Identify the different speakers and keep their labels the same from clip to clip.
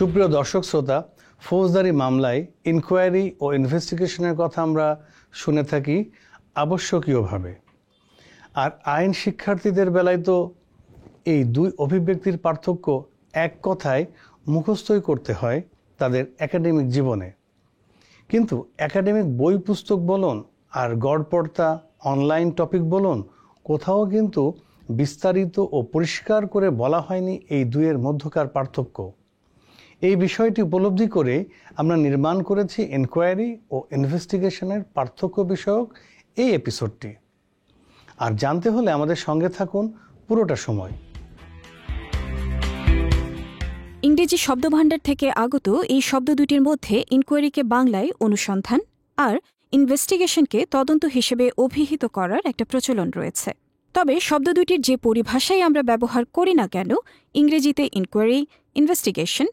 Speaker 1: সুপ্রিয় দর্শক শ্রোতা, ফৌজদারি মামলায় ইনকোয়ারি ও ইনভেস্টিগেশনের কথা আমরা শুনে থাকি আবশ্যকীয়ভাবে। আর আইন শিক্ষার্থীদের বেলায় তো এই দুই অভিব্যক্তির পার্থক্য এক কথায় মুখস্থই করতে হয় তাদের একাডেমিক জীবনে। কিন্তু একাডেমিক বই পুস্তক বলুন আর গড়পড়তা অনলাইন টপিক বলুন, কোথাও কিন্তু বিস্তারিত ও পরিষ্কার করে বলা হয়নি এই দুইয়ের মধ্যকার পার্থক্য। এই বিষয়টি উপলব্ধি করে আমরা নির্মাণ করেছি ইনকোয়ারি ও ইনভেস্টিগেশনের পার্থক্য বিষয়ক এই এপিসোডটি। আর জানতে হলে আমাদের সঙ্গে থাকুন পুরোটা সময়।
Speaker 2: ইংরেজি শব্দভাণ্ডার থেকে আগত এই শব্দ দুটির মধ্যে ইনকোয়ারিকে বাংলায় অনুসন্ধান আর ইনভেস্টিগেশনকে তদন্ত হিসেবে অভিহিত করার একটা প্রচলন রয়েছে। তবে শব্দ দুটির যে পরিভাষাই আমরা ব্যবহার করি না কেন, ইংরেজিতে inquiry, investigation,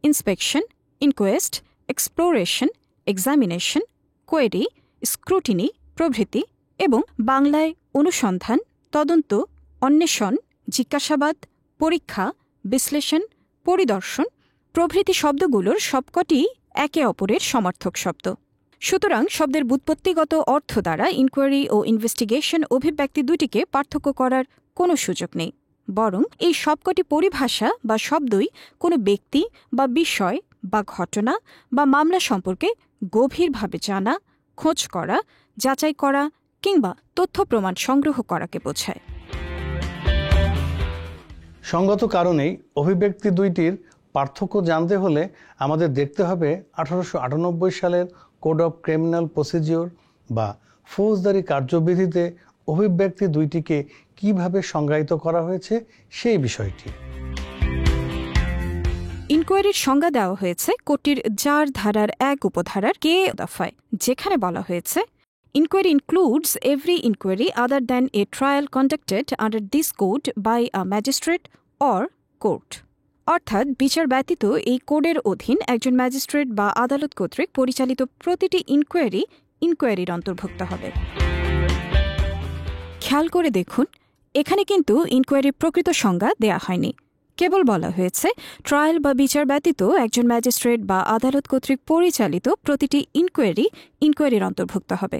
Speaker 2: inspection, inquest, exploration, examination, query, scrutiny প্রভৃতি এবং বাংলায় অনুসন্ধান, তদন্ত, অন্বেষণ, জিজ্ঞাসাবাদ, পরীক্ষা, বিশ্লেষণ, পরিদর্শন প্রভৃতি শব্দগুলোর সবকটি একে অপরের সমার্থক শব্দ। সুতরাং শব্দের ব্যুৎপত্তিগত অর্থ দ্বারা ইনকোয়ারি ও ইনভেস্টিগেশন অভিব্যক্তি দুটিকে পার্থক্য করার কোনো সুযোগ নেই, বরং এই সবকটি পরিভাষা বা শব্দই কোনো ব্যক্তি বা বিষয় বা ঘটনা বা মামলা সম্পর্কে গভীরভাবে জানা, খোঁজ করা, যাচাই করা কিংবা তথ্য প্রমাণ সংগ্রহ করাকে বোঝায়।
Speaker 1: সঙ্গত কারণেই অভিব্যক্তি দুইটির পার্থক্য জানতে হলে আমাদের দেখতে হবে 1898 সালের কোড অফ ক্রিমিনাল প্রসিডিওর বা ফৌজদারি কার্যবিধিতে অভিব্যক্তি দুইটিকে কিভাবে সংজ্ঞায়িত করা হয়েছে সেই বিষয়টি।
Speaker 2: ইনকোয়ারির সংজ্ঞা দেওয়া হয়েছে কোডটির 4 ধারার 1 উপধারার কে দফায়, যেখানে বলা হয়েছে Inquiry includes every inquiry other than a trial conducted under this code by a magistrate or court. অর্থাৎ বিচার ব্যতীত এই কোডের অধীন একজন ম্যাজিস্ট্রেট বা আদালত কর্তৃক পরিচালিত প্রতিটি ইনকোয়ারির অন্তর্ভুক্ত হবে। খেয়াল করে দেখুন, এখানে কিন্তু ইনকোয়ারির প্রকৃত সংজ্ঞা দেয়া হয়নি। কেবল বলা হয়েছে ট্রায়াল বা বিচার ব্যতীত একজন ম্যাজিস্ট্রেট বা আদালত কর্তৃক পরিচালিত প্রতিটি ইনকোয়ারির অন্তর্ভুক্ত হবে।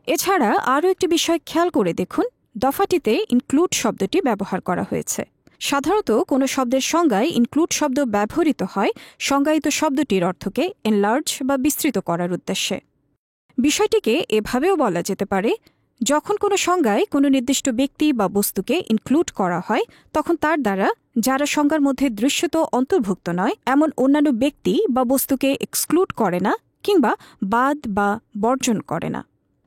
Speaker 2: এছাড়া আরও একটি বিষয় খেয়াল করে দেখুন, দফাটিতে ইনক্লুড শব্দটি ব্যবহার করা হয়েছে। সাধারণত কোনো শব্দের সংজ্ঞায় ইনক্লুড শব্দ ব্যবহৃত হয় সংজ্ঞায়িত শব্দটির অর্থকে এনলার্জ বা বিস্তৃত করার উদ্দেশ্যে। বিষয়টিকে এভাবেও বলা যেতে পারে, যখন কোনো সংজ্ঞায় কোনো নির্দিষ্ট ব্যক্তি বা বস্তুকে ইনক্লুড করা হয়, তখন তার দ্বারা যারা সংজ্ঞার মধ্যে দৃশ্যত অন্তর্ভুক্ত নয় এমন অন্যান্য ব্যক্তি বা বস্তুকে এক্সক্লুড করে না কিংবা বাদ বা বর্জন করে না।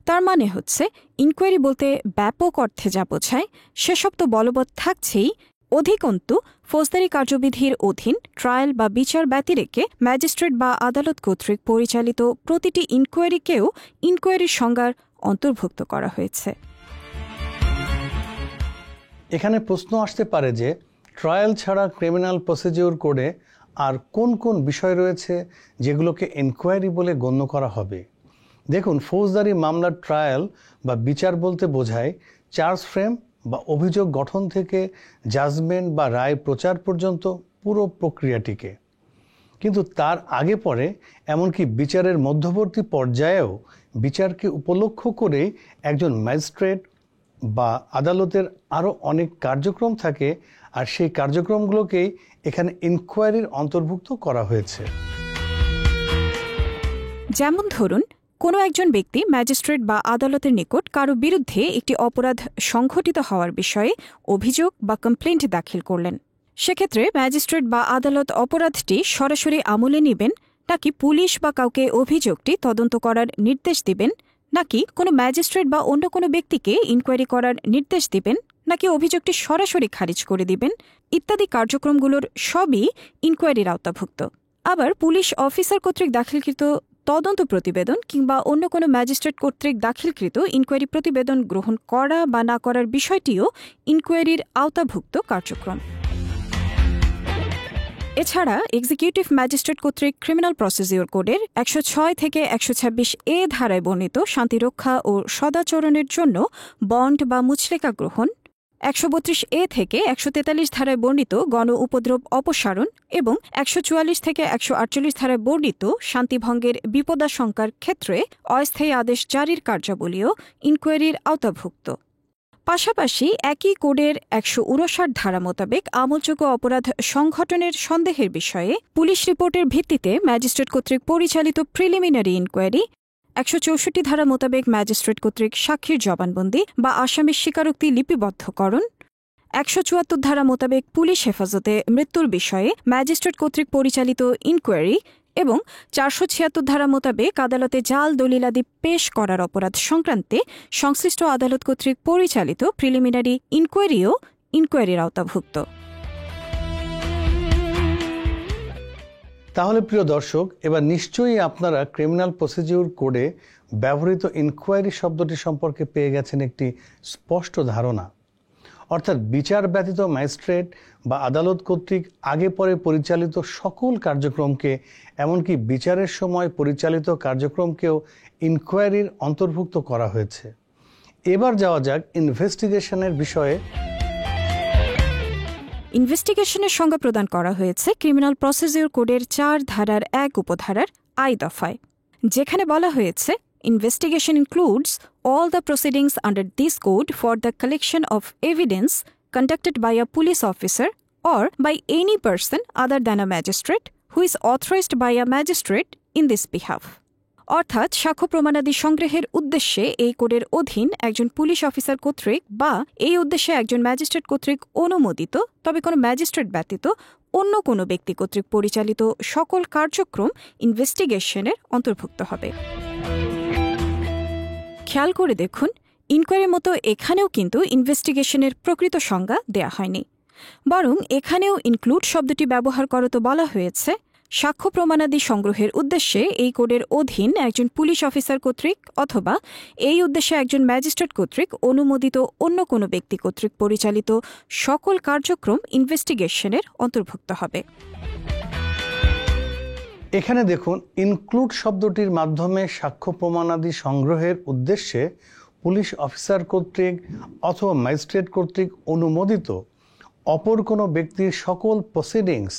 Speaker 2: তার মানে হচ্ছে ইনকোয়ারি বলতে ব্যাপক অর্থে যা বোঝায় সেসব তো বলবৎ থাকছেই, অধিকন্তু ফৌজদারি কার্যবিধির অধীন ট্রায়াল বা বিচার ব্যতিরেকে ম্যাজিস্ট্রেট বা আদালত কর্তৃক পরিচালিত প্রতিটি ইনকোয়ারিকেও ইনকোয়ারির সংজ্ঞার অন্তর্ভুক্ত করা হয়েছে।
Speaker 1: এখানে প্রশ্ন আসতে পারে যে ট্রায়াল ছাড়া ক্রিমিনাল প্রসিডিওর কোডে আর কোন কোন বিষয় রয়েছে যেগুলোকে ইনকোয়ারি বলে গণ্য করা হবে। দেখুন, ফৌজদারি মামলার ট্রায়াল বা বিচার বলতে বোঝায় চার্জ ফ্রেম বা অভিযোগ গঠন থেকে জাজমেন্ট বা রায় প্রচার পর্যন্ত পুরো প্রক্রিয়াটিকে। কিন্তু তার আগে পরে এমনকি বিচারের মধ্যবর্তী পর্যায়েও বিচারকে উপলক্ষ করে একজন ম্যাজিস্ট্রেট বা আদালতের আরও অনেক কার্যক্রম থাকে, আর সেই কার্যক্রমগুলোকেই এখানে ইনকোয়ারির অন্তর্ভুক্ত করা হয়েছে।
Speaker 2: যেমন ধরুন, কোনো একজন ব্যক্তি ম্যাজিস্ট্রেট বা আদালতের নিকট কারো বিরুদ্ধে একটি অপরাধ সংঘটিত হওয়ার বিষয়ে অভিযোগ বা কমপ্লেন্ট দাখিল করলেন। সেক্ষেত্রে ম্যাজিস্ট্রেট বা আদালত অপরাধটি সরাসরি আমলে নেবেন, নাকি পুলিশ বা কাউকে অভিযোগটি তদন্ত করার নির্দেশ দিবেন, নাকি কোনো ম্যাজিস্ট্রেট বা অন্য কোনো ব্যক্তিকে ইনকোয়ারি করার নির্দেশ দিবেন, নাকি অভিযোগটি সরাসরি খারিজ করে দিবেন, ইত্যাদি কার্যক্রমগুলোর সবই ইনকোয়ারির আওতাভুক্ত। আবার পুলিশ অফিসার কর্তৃক দাখিলকৃত তদন্ত প্রতিবেদন কিংবা অন্য কোনো ম্যাজিস্ট্রেট কর্তৃক দাখিলকৃত ইনকোয়ারি প্রতিবেদন গ্রহণ করা বা না করার বিষয়টিও ইনকোয়ারির আওতাভুক্ত কার্যক্রম। এছাড়া এক্সিকিউটিভ ম্যাজিস্ট্রেট কর্তৃক ক্রিমিনাল প্রসিডিওর কোডের 106 থেকে 126 এ ধারায় বর্ণিত শান্তিরক্ষা ও সদাচরণের জন্য বন্ড বা মুচলেকা গ্রহণ, 132A থেকে 143 ধারায় বর্ণিত গণ উপদ্রব অপসারণ এবং 144 থেকে 148 ধারায় বর্ণিত শান্তিভঙ্গের বিপদাশঙ্কার ক্ষেত্রে অস্থায়ী আদেশ জারির কার্যাবলীও ইনকোয়ারির আওতাভুক্ত। পাশাপাশি একই কোডের 159 ধারা মোতাবেক আমলযোগ্য অপরাধ সংঘটনের সন্দেহের বিষয়ে পুলিশ রিপোর্টের ভিত্তিতে ম্যাজিস্ট্রেট কর্তৃক পরিচালিত প্রিলিমিনারি ইনকোয়ারি, 164 ধারা মোতাবেক ম্যাজিস্ট্রেট কর্তৃক সাক্ষীর জবানবন্দি বা আসামির স্বীকারোক্তি লিপিবদ্ধকরণ, 174 ধারা মোতাবেক পুলিশ হেফাজতে মৃত্যুর বিষয়ে ম্যাজিস্ট্রেট কর্তৃক পরিচালিত ইনকোয়ারি এবং 476 ধারা মোতাবেক আদালতে জাল দলিলাদি পেশ করার অপরাধ সংক্রান্তে সংশ্লিষ্ট আদালত কর্তৃক পরিচালিত প্রিলিমিনারি ইনকোয়ারিও ইনকোয়ারির আওতাভুক্ত।
Speaker 1: তাহলে প্রিয় দর্শক, এবার নিশ্চয়ই আপনারা ক্রিমিনাল প্রসিডিউর কোডে ব্যবহৃত ইনকোয়ারি শব্দটি সম্পর্কে পেয়ে গেছেন একটি স্পষ্ট ধারণা। অর্থাৎ বিচার ব্যতীত ম্যাজিস্ট্রেট বা আদালত কর্তৃক আগে পরে পরিচালিত সকল কার্যক্রমকে, এমনকি বিচারের সময় পরিচালিত কার্যক্রমকেও ইনকোয়ারির অন্তর্ভুক্ত করা হয়েছে। এবার যাওয়া যাক ইনভেস্টিগেশনের বিষয়ে।
Speaker 2: ইনভেস্টিগেশনের সংজ্ঞা প্রদান করা হয়েছে ক্রিমিনাল প্রসিডিউর কোডের 4 ধারার 1 উপধারার আই দফায়, যেখানে বলা হয়েছে investigation includes all the proceedings under this code for the collection of evidence conducted by a police officer or by any person other than a magistrate who is authorized by a magistrate in this behalf. অর্থাৎ সাক্ষ্য প্রমাণাদি সংগ্রহের উদ্দেশ্যে এই কোডের অধীন একজন police officer কর্তৃক বা এই উদ্দেশ্যে একজন ম্যাজিস্ট্রেট কর্তৃক অনুমোদিত, তবে কোনো ম্যাজিস্ট্রেট ব্যতীত অন্য কোনো ব্যক্তি কর্তৃক পরিচালিত সকল কার্যক্রম ইনভেস্টিগেশনের অন্তর্ভুক্ত হবে। খেয়াল করে দেখুন, ইনকোয়ারির মতো এখানেও কিন্তু ইনভেস্টিগেশনের প্রকৃত সংজ্ঞা দেয়া হয়নি, বরং এখানেও ইনক্লুড শব্দটি ব্যবহার করতে বলা হয়েছে সাক্ষ্য প্রমাণাদি সংগ্রহের উদ্দেশ্যে এই কোডের অধীন একজন পুলিশ অফিসার কর্তৃক অথবা এই উদ্দেশ্যে একজন ম্যাজিস্ট্রেট কর্তৃক অনুমোদিত অন্য কোনো ব্যক্তি কর্তৃক পরিচালিত সকল কার্যক্রম ইনভেস্টিগেশনের অন্তর্ভুক্ত হবে।
Speaker 1: এখানে দেখুন, ইনক্লুড শব্দটির মাধ্যমে সাক্ষ্য প্রমাণাদি সংগ্রহের উদ্দেশ্যে পুলিশ অফিসার কর্তৃক অথবা ম্যাজিস্ট্রেট কর্তৃক অনুমোদিত অপর কোনো ব্যক্তির সকল প্রসিডিংস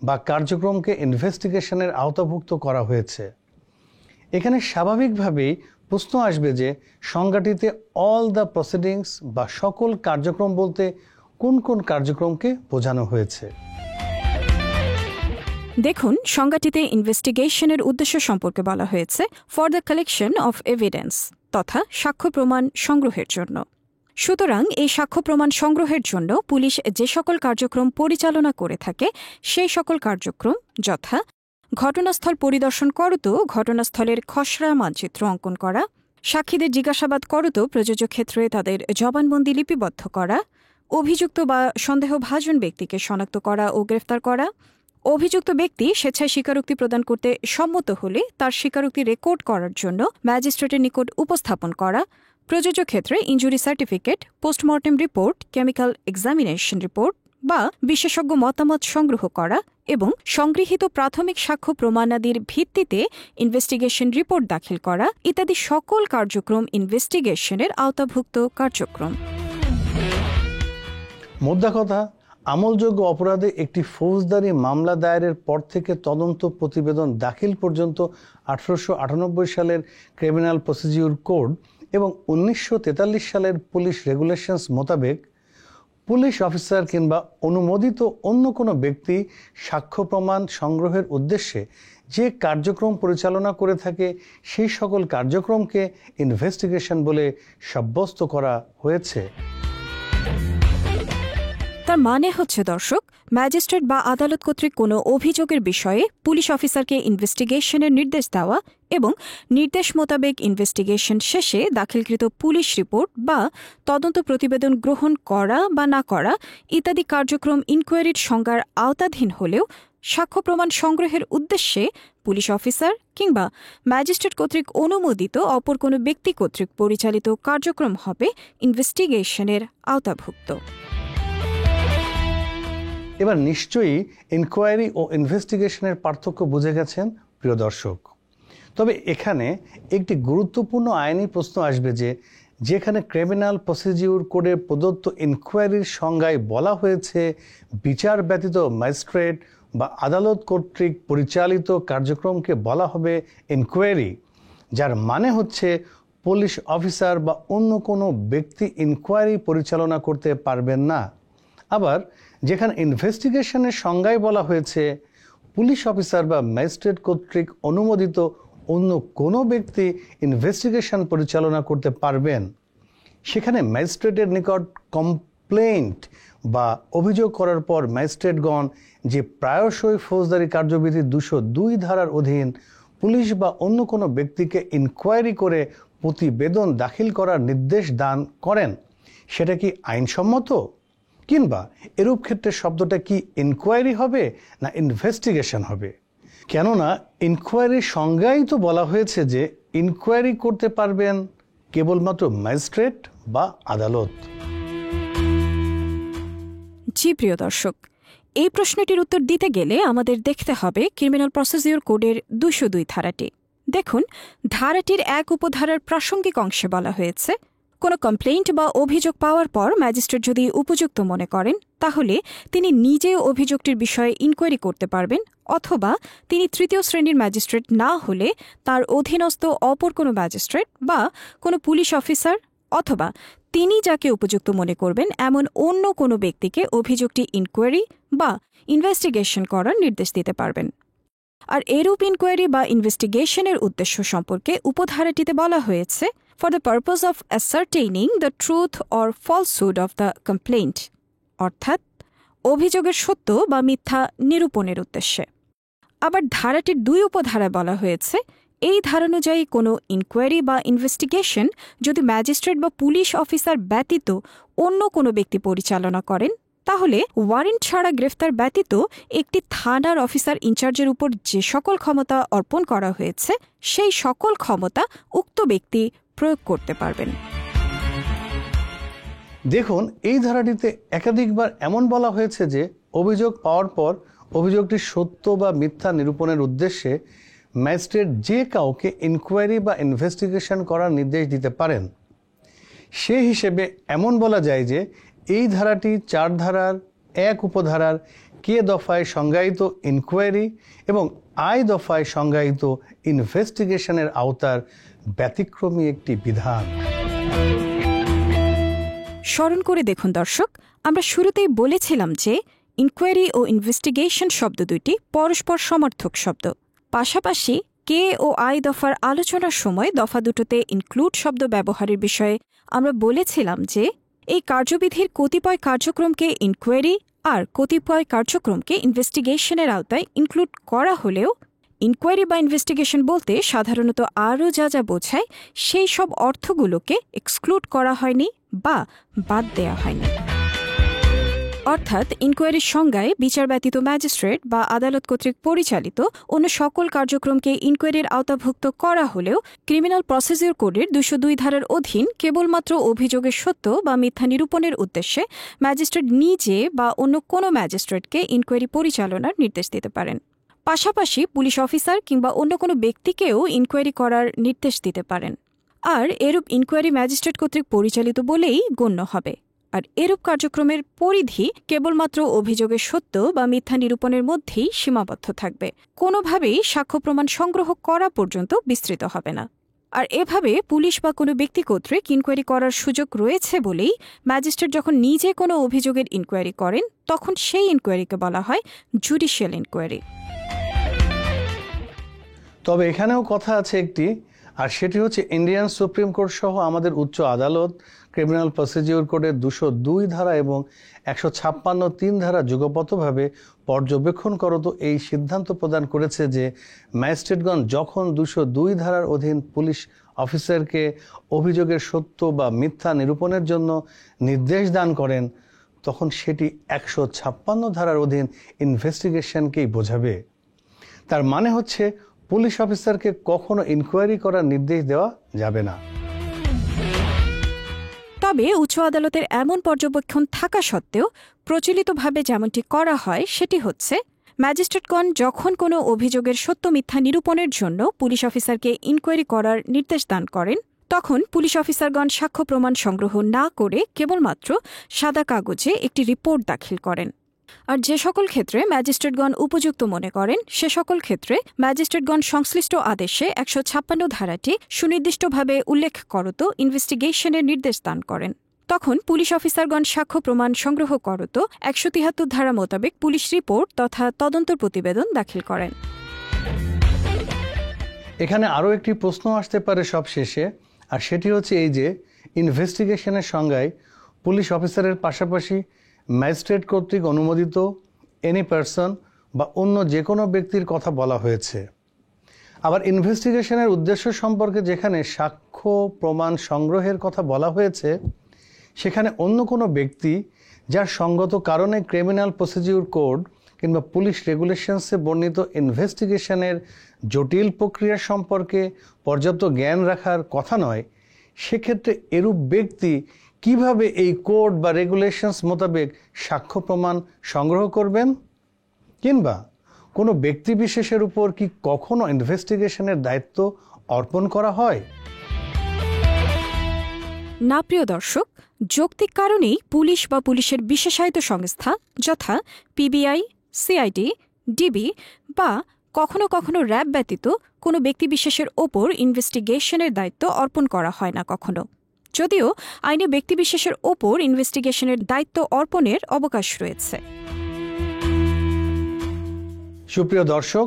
Speaker 1: বা কার্যক্রমকে ইনভেস্টিগেশনের আওতাভুক্ত করা হয়েছে। এখানে স্বাভাবিকভাবেই প্রশ্ন আসবে যে সংজ্ঞাটিতে অল দ্য প্রসিডিংস বা সকল কার্যক্রম বলতে কোন কোন কার্যক্রমকে বোঝানো হয়েছে।
Speaker 2: দেখুন, সংজ্ঞাটিতে ইনভেস্টিগেশনের উদ্দেশ্য সম্পর্কে বলা হয়েছে for the collection of evidence, তথা সাক্ষ্য প্রমাণ সংগ্রহের জন্য। সুতরাং এই সাক্ষ্য প্রমাণ সংগ্রহের জন্য পুলিশ যে সকল কার্যক্রম পরিচালনা করে থাকে সেই সকল কার্যক্রম যথা ঘটনাস্থল পরিদর্শন করত ঘটনাস্থলের খসড়া মানচিত্র অঙ্কন করা, সাক্ষীদের জিজ্ঞাসাবাদ করত প্রযোজ্য ক্ষেত্রে তাদের জবানবন্দি লিপিবদ্ধ করা, অভিযুক্ত বা সন্দেহভাজন ব্যক্তিকে শনাক্ত করা ও গ্রেফতার করা, অভিযুক্ত ব্যক্তি স্বেচ্ছায় স্বীকারোক্তি প্রদান করতে সম্মত হলে তার স্বীকারোক্তি রেকর্ড করার জন্য ম্যাজিস্ট্রেটের নিকট উপস্থাপন করা, প্রযোজ্য ক্ষেত্রে injury certificate, postmortem report, chemical examination report বা বিশেষজ্ঞ মতামত সংগ্রহ করা এবং সংগৃহীত প্রাথমিক সাক্ষ্য প্রমাণাদির ভিত্তিতে ইনভেস্টিগেশন রিপোর্ট দাখিল করা ইত্যাদি সকল কার্যক্রম ইনভেস্টিগেশনের আওতাভুক্ত কার্যক্রম।
Speaker 1: মোদ্দা কথা, আমলযোগ্য অপরাধে একটি ফৌজদারি মামলা দায়েরের পর থেকে তদন্ত প্রতিবেদন দাখিল পর্যন্ত 1898 সালের ক্রিমিনাল প্রসিডিউর কোড এবং 1943 সালের পুলিশ রেগুলেশনস মোতাবেক পুলিশ অফিসার কিংবা অনুমোদিত অন্য কোনো ব্যক্তি সাক্ষ্য প্রমাণ সংগ্রহের উদ্দেশ্যে যে কার্যক্রম পরিচালনা করে থাকে সেই সকল কার্যক্রমকে ইনভেস্টিগেশন বলে সাব্যস্ত করা হয়েছে।
Speaker 2: তার মানে হচ্ছে দর্শক, ম্যাজিস্ট্রেট বা আদালত কর্তৃক কোনো অভিযোগের বিষয়ে পুলিশ অফিসারকে ইনভেস্টিগেশনের নির্দেশ দেওয়া এবং নির্দেশ মোতাবেক ইনভেস্টিগেশন শেষে দাখিলকৃত পুলিশ রিপোর্ট বা তদন্ত প্রতিবেদন গ্রহণ করা বা না করা ইত্যাদি কার্যক্রম ইনকোয়ারির সংজ্ঞার আওতাধীন হলেও সাক্ষ্য প্রমাণ সংগ্রহের উদ্দেশ্যে পুলিশ অফিসার কিংবা ম্যাজিস্ট্রেট কর্তৃক অনুমোদিত অপর কোনো ব্যক্তি কর্তৃক পরিচালিত কার্যক্রম হবে ইনভেস্টিগেশনের আওতাভুক্ত।
Speaker 1: এবার নিশ্চয়ই ইনকোয়ারি ও ইনভেস্টিগেশনের পার্থক্য বুঝে গেছেন প্রিয় দর্শক। তবে এখানে একটি গুরুত্বপূর্ণ আইনি প্রশ্ন আসবে যে যেখানে ক্রিমিনাল প্রসিডিউর কোডে প্রদত্ত ইনকোয়ারির সংজ্ঞায় বলা হয়েছে বিচার ব্যতীত ম্যাজিস্ট্রেট বা আদালত কর্তৃক পরিচালিত কার্যক্রমকে বলা হবে ইনকোয়ারি, যার মানে হচ্ছে পুলিশ অফিসার বা অন্য কোনো ব্যক্তি ইনকোয়ারি পরিচালনা করতে পারবেন না। আবার যেখানে ইনভেস্টিগেশনের সংজ্ঞায় বলা হয়েছে পুলিশ অফিসার বা ম্যাজিস্ট্রেট কর্তৃক অনুমোদিত অন্য কোনো ব্যক্তি ইনভেস্টিগেশন পরিচালনা করতে পারবেন, সেখানে ম্যাজিস্ট্রেটের নিকট কমপ্লেইন্ট বা অভিযোগ করার পর ম্যাজিস্ট্রেটগণ যে প্রায়শই ফৌজদারি কার্যবিধি 202 ধারার অধীন পুলিশ বা অন্য কোনো ব্যক্তিকে ইনকোয়ারি করে প্রতিবেদন দাখিল করার নির্দেশ দান করেন, সেটা কি আইনসম্মত? কিংবা এরূপ ক্ষেত্রে শব্দটা কি ইনকোয়ারি হবে না ইনভেস্টিগেশন হবে? কেননা ইনকোয়ারির সংজ্ঞায় তো বলা হয়েছে যে ইনকোয়ারি করতে পারবেন কেবলমাত্র ম্যাজিস্ট্রেট বা আদালত।
Speaker 2: জি প্রিয় দর্শক, এই প্রশ্নটির উত্তর দিতে গেলে আমাদের দেখতে হবে ক্রিমিনাল প্রসিডিউর কোডের 202 ধারাটি। দেখুন, ধারাটির এক উপধারার প্রাসঙ্গিক অংশে বলা হয়েছে, কোনো কমপ্লেইন্ট বা অভিযোগ পাওয়ার পর ম্যাজিস্ট্রেট যদি উপযুক্ত মনে করেন তাহলে তিনি নিজেও অভিযোগটির বিষয়ে ইনকোয়ারি করতে পারবেন, অথবা তিনি তৃতীয় শ্রেণীর ম্যাজিস্ট্রেট না হলে তার অধীনস্থ অপর কোনো ম্যাজিস্ট্রেট বা কোনো পুলিশ অফিসার অথবা তিনি যাকে উপযুক্ত মনে করবেন এমন অন্য কোনো ব্যক্তিকে অভিযোগটি ইনকোয়ারি বা ইনভেস্টিগেশন করার নির্দেশ দিতে পারবেন। আর এরূপ ইনকোয়ারি বা ইনভেস্টিগেশনের উদ্দেশ্য সম্পর্কে উপধারাটিতে বলা হয়েছে, for the purpose of ascertaining the truth or falsehood of the complaint, অর্থাৎ অভিযোগের সত্য বা মিথ্যা নিরূপণের উদ্দেশ্যে। আবার ধারাটির 2 উপধারায় বলা হয়েছে, এই ধারানুযায়ী কোনো ইনকোয়ারি বা ইনভেস্টিগেশন যদি ম্যাজিস্ট্রেট বা পুলিশ অফিসার ব্যতীত অন্য কোনো ব্যক্তি পরিচালনা করেন তাহলে ওয়ারেন্ট ছাড়া গ্রেফতার ব্যতীত একটি থানার অফিসার ইনচার্জের উপর যে সকল ক্ষমতা অর্পণ করা হয়েছে সেই সকল ক্ষমতা উক্ত ব্যক্তি প্রয়োগ করতে পারবেন।
Speaker 1: দেখুন, এই ধারাটিতে একাধিকবার এমন বলা হয়েছে যে অভিযোগ পাওয়ার পর অভিযোগটি সত্য বা মিথ্যা নিরূপণের উদ্দেশ্যে ম্যাজিস্ট্রেট যে কাউকে ইনকোয়ারি বা ইনভেস্টিগেশন করার নির্দেশ দিতে পারেন। সে হিসেবে এমন বলা যায় যে এই ধারাটি 4 ধারার 1 উপধারার কে দফায় সংজ্ঞায়িত ইনকোয়ারি এবং আই দফায় সংজ্ঞায়িত ইনভেস্টিগেশনের আওতার ব্যতিক্রমী একটি বিধান।
Speaker 2: স্মরণ করে দেখুন দর্শক, আমরা শুরুতেই বলেছিলাম যে ইনকোয়ারি ও ইনভেস্টিগেশন শব্দ দুটি পরস্পর সমর্থক শব্দ। পাশাপাশি কে ও আই দফার আলোচনার সময় দফা দুটোতে ইনক্লুড শব্দ ব্যবহারের বিষয়ে আমরা বলেছিলাম যে এই কার্যবিধির কতিপয় কার্যক্রমকে ইনকোয়ারি আর কতিপয় কার্যক্রমকে ইনভেস্টিগেশনের আওতায় ইনক্লুড করা হলেও ইনকোয়ারি বা ইনভেস্টিগেশন বলতে সাধারণত আরও যা যা বোঝায় সেই সব অর্থগুলোকে এক্সক্লুড করা হয়নি বা বাদ দেয়া হয়নি। অর্থাৎ ইনকোয়ারির সংজ্ঞায় বিচার ব্যতীত ম্যাজিস্ট্রেট বা আদালত কর্তৃক পরিচালিত অন্য সকল কার্যক্রমকে ইনকোয়ারির আওতাভুক্ত করা হলেও ক্রিমিনাল প্রসিডিউর কোডের 202 ধারার অধীন কেবলমাত্র অভিযোগের সত্য বা মিথ্যা নিরূপণের উদ্দেশ্যে ম্যাজিস্ট্রেট নিজে বা অন্য কোনো ম্যাজিস্ট্রেটকে ইনকোয়ারি পরিচালনার নির্দেশ দিতে পারেন। পাশাপাশি পুলিশ অফিসার কিংবা অন্য কোনো ব্যক্তিকেও ইনকোয়ারি করার নির্দেশ দিতে পারেন। আর এরূপ ইনকোয়ারি ম্যাজিস্ট্রেট কর্তৃক পরিচালিত বলেই গণ্য হবে। আর এরূপ কার্যক্রমের পরিধি কেবলমাত্র অভিযোগের সত্য বা মিথ্যা নিরূপণের মধ্যেই সীমাবদ্ধ থাকবে, কোনোভাবেই সাক্ষ্য প্রমাণ সংগ্রহ করা পর্যন্ত বিস্তৃত হবে না। আর এভাবে পুলিশ বা কোনো ব্যক্তি কর্তৃক ইনকোয়ারি করার সুযোগ রয়েছে বলেই ম্যাজিস্ট্রেট যখন নিজে কোনো অভিযোগের ইনকোয়ারি করেন তখন সেই ইনকোয়ারিকে বলা হয় জুডিশিয়াল ইনকোয়ারি।
Speaker 1: তবে এখানেও কথা আছে একটি, আর সেটি হচ্ছে ইন্ডিয়ান সুপ্রিম কোর্ট সহ আমাদের উচ্চ আদালত ক্রিমিনাল প্রসিডিউর কোডের 202 ধারা এবং 156(3) ধারা যুগপথভাবে পর্যবেক্ষণ করত এই সিদ্ধান্ত প্রদান করেছে যে ম্যাজিস্ট্রেটগণ যখন 202 ধারার অধীন পুলিশ অফিসারকে অভিযোগের সত্য বা মিথ্যা নিরূপণের জন্য নির্দেশ দান করেন তখন সেটি 156 ধারার অধীন ইনভেস্টিগেশনকেই বোঝাবে। তার মানে হচ্ছে পুলিশ অফিসারকে কখনো ইনকোয়ারি করার নির্দেশ দেওয়া যাবে না।
Speaker 2: তবে উচ্চ আদালতের এমন পর্যবেক্ষণ থাকা সত্ত্বেও প্রচলিতভাবে যেমনটি করা হয় সেটি হচ্ছে ম্যাজিস্ট্রেটগণ যখন কোনো অভিযোগের সত্য মিথ্যা নিরূপণের জন্য পুলিশ অফিসারকে ইনকোয়ারি করার নির্দেশ দান করেন তখন পুলিশ অফিসারগণ সাক্ষ্য প্রমাণ সংগ্রহ না করে কেবলমাত্র সাদা কাগজে একটি রিপোর্ট দাখিল করেন। আর যে সকল ক্ষেত্রে ম্যাজিস্ট্রেটগণ উপযুক্ত মনে করেন সে সকল ক্ষেত্রে ম্যাজিস্ট্রেটগণ সংশ্লিষ্ট আদেশে ১৫৬ ধারাটি সুনির্দিষ্টভাবে উল্লেখ করত ইনভেস্টিগেশনের নির্দেশ দান করেন। তখন পুলিশ অফিসারগণ সাক্ষ্য প্রমাণ সংগ্রহ করত ১৭৩ ধারা মোতাবেক পুলিশ রিপোর্ট তথা তদন্ত প্রতিবেদন দাখিল করেন।
Speaker 1: এখানে আরও একটি প্রশ্ন আসতে পারে সবশেষে, আর সেটি হচ্ছে এই যে ইনভেস্টিগেশনের সংজ্ঞায় পুলিশ অফিসারের পাশাপাশি ম্যাজিস্ট্রেট কর্তৃক অনুমোদিত এনি পারসন বা অন্য যে কোনো ব্যক্তির কথা বলা হয়েছে। আবার ইনভেস্টিগেশনের উদ্দেশ্য সম্পর্কে যেখানে সাক্ষ্য প্রমাণ সংগ্রহের কথা বলা হয়েছে সেখানে অন্য কোনো ব্যক্তি যার সঙ্গত কারণে ক্রিমিনাল প্রসিডিউর কোড কিংবা পুলিশ রেগুলেশনসে বর্ণিত ইনভেস্টিগেশনের জটিল প্রক্রিয়া সম্পর্কে পর্যাপ্ত জ্ঞান রাখার কথা নয়, সেক্ষেত্রে এরূপ ব্যক্তি কিভাবে এই কোড বা রেগুলেশনস মোতাবেক সাক্ষ্য প্রমাণ সংগ্রহ করবেন? কিংবা কোনো ব্যক্তি বিশেষের উপর কি কখনো ইনভেস্টিগেশনের দায়িত্ব অর্পণ করা হয়?
Speaker 2: না প্রিয় দর্শক, যৌক্তিক কারণেই পুলিশ বা পুলিশের বিশেষায়িত সংস্থা যথা পিবিআই, সিআইডি, ডিবি বা কখনো কখনো র্যাব ব্যতীত কোনো ব্যক্তিবিশেষের ওপর ইনভেস্টিগেশনের দায়িত্ব অর্পণ করা হয় না কখনো, যদিও আইনে ব্যক্তিবিশেষের ওপর ইনভেস্টিগেশনের দায়িত্ব অর্পণের অবকাশ রয়েছে।
Speaker 1: সুপ্রিয় দর্শক,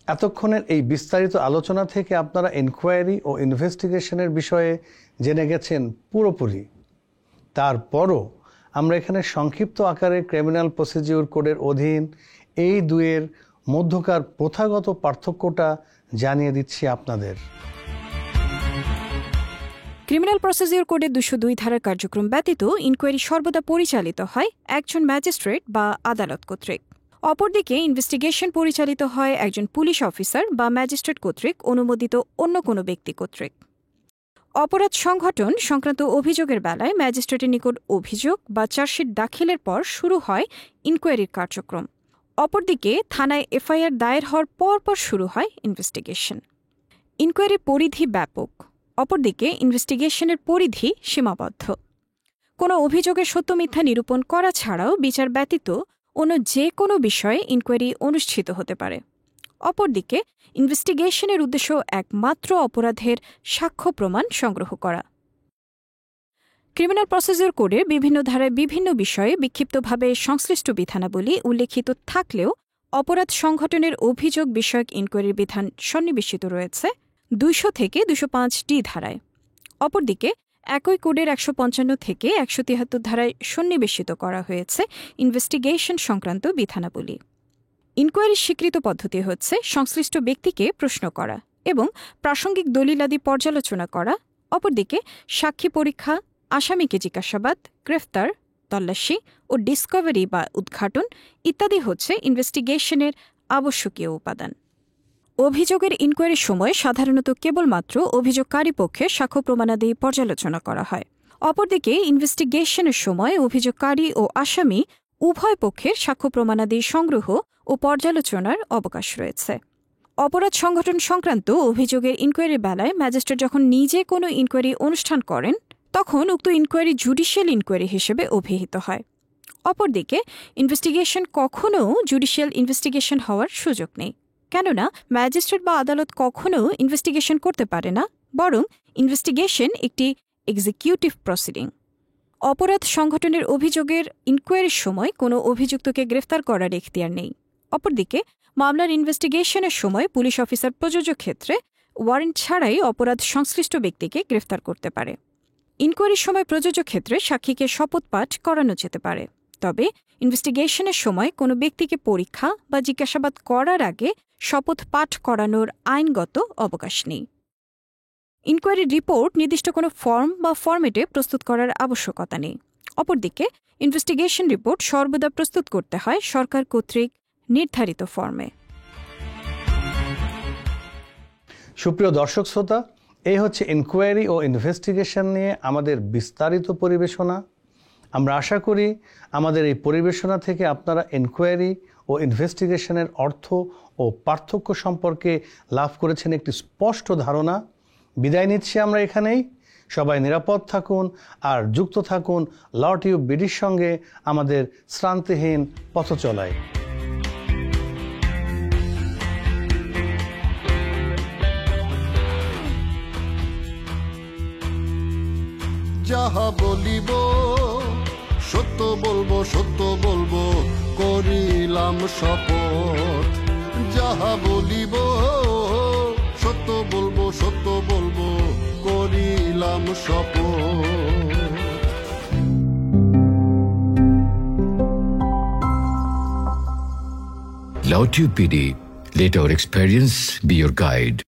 Speaker 1: এতক্ষণের এই বিস্তারিত আলোচনা থেকে আপনারা ইনকোয়ারি ও ইনভেস্টিগেশনের বিষয়ে জেনে গেছেন পুরোপুরি। তারপরও আমরা এখানে সংক্ষিপ্ত আকারে ক্রিমিনাল প্রসিডিউর কোডের অধীন এই দুয়ের মধ্যকার প্রথাগত পার্থক্যটা জানিয়ে দিচ্ছি আপনাদের।
Speaker 2: ক্রিমিনাল প্রসিডিউর কোডের ২০২ ধারার কার্যক্রম ব্যতীত ইনকোয়ারি সর্বদা পরিচালিত হয় একজন ম্যাজিস্ট্রেট বা আদালত কর্তৃক। অপরদিকে ইনভেস্টিগেশন পরিচালিত হয় একজন পুলিশ অফিসার বা ম্যাজিস্ট্রেট কর্তৃক অনুমোদিত অন্য কোনো ব্যক্তি কর্তৃক। অপরাধ সংঘটন সংক্রান্ত অভিযোগের বেলায় ম্যাজিস্ট্রেটের নিকট অভিযোগ বা চার্জশিট দাখিলের পর শুরু হয় ইনকোয়ারির কার্যক্রম। অপরদিকে থানায় এফআইআর দায়ের হওয়ার পরপর শুরু হয় ইনভেস্টিগেশন। ইনকোয়ারির পরিধি ব্যাপক, অপরদিকে ইনভেস্টিগেশনের পরিধি সীমাবদ্ধ। কোনো অভিযোগের সত্য মিথ্যা নিরূপণ করা ছাড়াও বিচার ব্যতীত অন্য যে কোনো বিষয়ে ইনকোয়ারি অনুষ্ঠিত হতে পারে। অপরদিকে ইনভেস্টিগেশনের উদ্দেশ্য একমাত্র অপরাধের সাক্ষ্য প্রমাণ সংগ্রহ করা। ক্রিমিনাল প্রসিডিউর কোডের বিভিন্ন ধারায় বিভিন্ন বিষয়ে বিক্ষিপ্তভাবে সংশ্লিষ্ট বিধানাবলী উল্লেখিত থাকলেও অপরাধ সংঘটনের অভিযোগ বিষয়ক ইনকোয়ারির বিধান সন্নিবেশিত রয়েছে ২০০ থেকে ২০৫ ধারায়। অপরদিকে একই কোডের ১৫৫ থেকে ১৭৩ ধারায় সন্নিবেশিত করা হয়েছে ইনভেস্টিগেশন সংক্রান্ত বিধানাবলী। ইনকোয়ারির স্বীকৃত পদ্ধতি হচ্ছে সংশ্লিষ্ট ব্যক্তিকে প্রশ্ন করা এবং প্রাসঙ্গিক দলিলাদি পর্যালোচনা করা। অপরদিকে সাক্ষী পরীক্ষা, আসামিকে জিজ্ঞাসাবাদ, গ্রেফতার, তল্লাশি ও ডিসকভারি বা উদ্ঘাটন ইত্যাদি হচ্ছে ইনভেস্টিগেশনের আবশ্যকীয় উপাদান। অভিযোগের ইনকোয়ারির সময় সাধারণত কেবলমাত্র অভিযোগকারী পক্ষে সাক্ষ্য প্রমাণাদি পর্যালোচনা করা হয়। অপরদিকে ইনভেস্টিগেশনের সময় অভিযোগকারী ও আসামি উভয় পক্ষের সাক্ষ্য প্রমাণাদি সংগ্রহ ও পর্যালোচনার অবকাশ রয়েছে। অপরাধ সংঘটন সংক্রান্ত অভিযোগের ইনকোয়ারির বেলায় ম্যাজিস্ট্রেট যখন নিজে কোনো ইনকোয়ারি অনুষ্ঠান করেন তখন উক্ত ইনকোয়ারি জুডিশিয়াল ইনকোয়ারি হিসেবে অভিহিত হয়। অপরদিকে ইনভেস্টিগেশন কখনও জুডিশিয়াল ইনভেস্টিগেশন হওয়ার সুযোগ নেই, কেননা ম্যাজিস্ট্রেট বা আদালত কখনও ইনভেস্টিগেশন করতে পারে না, বরং ইনভেস্টিগেশন একটি এক্সিকিউটিভ প্রসিডিং। অপরাধ সংঘটনের অভিযোগের ইনকোয়ারির সময় কোনো অভিযুক্তকে গ্রেফতার করার এখতিয়ার নেই। অপরদিকে মামলার ইনভেস্টিগেশনের সময় পুলিশ অফিসার প্রযোজ্য ক্ষেত্রে ওয়ারেন্ট ছাড়াই অপরাধ সংশ্লিষ্ট ব্যক্তিকে গ্রেফতার করতে পারে। ইনকোয়ারির সময় প্রযোজ্য ক্ষেত্রে সাক্ষীকে শপথ পাঠ করানো যেতে পারে, তবে ইনভেস্টিগেশনের সময় কোনো ব্যক্তিকে পরীক্ষা বা জিজ্ঞাসাবাদ করার আগে শপথ পাঠ করানোর আইনগত অবকাশ নেই। ইনকোয়ারির রিপোর্ট নির্দিষ্ট কোনো ফর্ম বা ফরম্যাটে প্রস্তুত করার আবশ্যকতা নেই। অপরদিকে ইনভেস্টিগেশন রিপোর্ট সর্বদা প্রস্তুত করতে হয় সরকার কর্তৃক নির্ধারিত ফর্মে।
Speaker 1: সুপ্রিয় দর্শক শ্রোতা, এই হচ্ছে ইনকোয়ারি ও ইনভেস্টিগেশন নিয়ে আমাদের বিস্তারিত পরিবেশনা। আমরা আশা করি আমাদের এই পরিবেশনা থেকে আপনারা ইনকোয়ারি ও ইনভেস্টিগেশনের অর্থ ও পার্থক্য সম্পর্কে লাভ করেছেন একটি স্পষ্ট ধারণা। বিদায় নিচ্ছি আমরা এখানেই। সবাই নিরাপদ থাকুন আর যুক্ত থাকুন ল টিউব বিডির সঙ্গে আমাদের শ্রান্তিহীন পথ চলায়।
Speaker 3: যাহা বলিব সত্য বলবো, সত্য বলবো, করিলাম শপথ। যাহা বলিব সত্য বলবো, সত্য বলবো, করিলাম শপথ।
Speaker 4: Law Tube PD, let our experience be your guide.